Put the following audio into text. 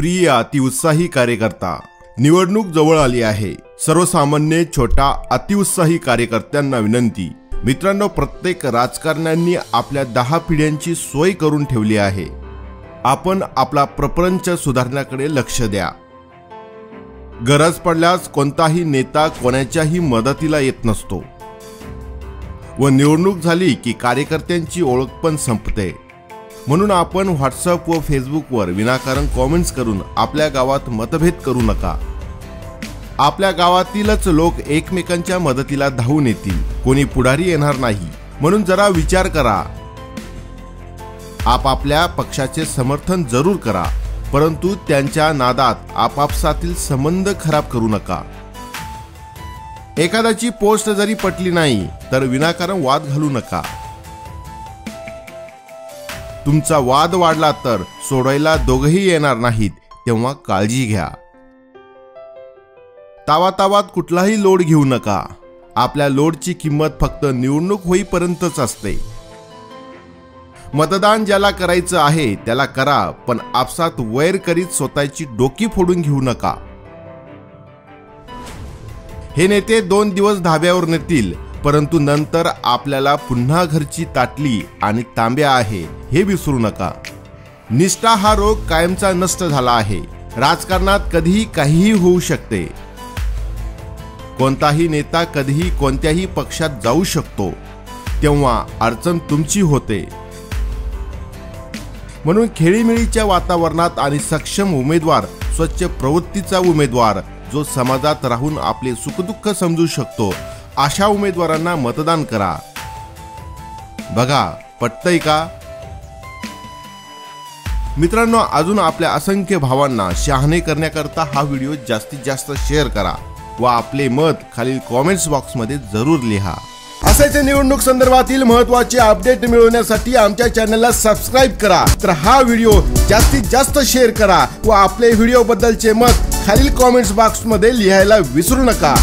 प्रिय अतिउत्साही कार्यकर्ता, निवडणूक जवळ आली आहे। सर्वसामान्य छोटा अतिउत्साही कार्यकर्त्यांना विनंती। मित्रांनो, प्रत्येक राजकारण्यांनी आपल्या 10 पिढ्यांची सोय करून ठेवली आहे। आपण आपला प्रपंच सुधारण्याकडे लक्ष द्या। गरज पडल्यास कोणताही नेता कोणाच्याही मदतीला येत नसतो व निवडणूक झाली की कार्यकर्त्यांची ओळख पण संपते। म्हणून आपण व्हॉट्सअप व फेसबुकवर विनाकारण कॉमेंट्स करून आपल्या गावात मतभेद करू नका। आपल्या गावातीलच लोक एकमेकांच्या मदतीला धावून येतील, कोणी पुढारी येणार नाही। म्हणून जरा विचार करा। आपापल्या पक्षाचे समर्थन जरूर करा, परंतु त्यांच्या नादात आपापसातील संबंध खराब करू नका। एखाद्याची पोस्ट जरी पटली नाही तर विनाकारण वाद घालू नका। तुमचा वाद वाढला तर सोडवायला दोघेही येणार नाहीत, तेव्हा काळजी घ्या। तावातावात कुठलाही लोड घेऊ नका। आपल्या लोडची किंमत फक्त निवडणूक होईपर्यंतच असते। मतदान ज्याला करायचं आहे त्याला करा, पण आपसात वैर करीत स्वतःची डोकी फोडून घेऊ नका। हे नेते 2 दिवस धाब्यावर नेतील, परंतु नंतर आपल्याला पुन्हा घरची ताटली आणि तांब्या आहे हे विसरू नका। निष्ठा हा रोग कायमचा नष्ट झाला आहे। राजकारणात कधीही काहीही होऊ शकते। कोणताही नेता कधीही कोणत्याही पक्षात जाऊ शकतो, तेव्हा अडचण तुमची होते। म्हणून खेळीमेळीच्या वातावरणात आणि सक्षम उमेदवार, स्वच्छ प्रवृत्तीचा उमेदवार जो समाजात राहून आपले सुखदुःख समजू शकतो, अशा उमेदवारांना मतदान करा। बघा, पटतंय का? मित्रांनो, अजून आपल्या असंख्य भावांना शहाणे करण्याकरता हा व्हिडिओ जास्तीत जास्त शेअर करा व आपले मत खालील कॉमेंट्स बॉक्स मध्ये जरूर लिहा। असेच निवडणूक संदर्भातील महत्त्वाचे अपडेट मिळवण्यासाठी आमच्या चॅनलला सबस्क्राइब करा। तर हा व्हिडिओ जास्तीत जास्त शेअर करा व आपले व्हिडिओ बद्दलचे मत खालील कॉमेंट्स बॉक्स मध्ये लिहायला विसरू नका।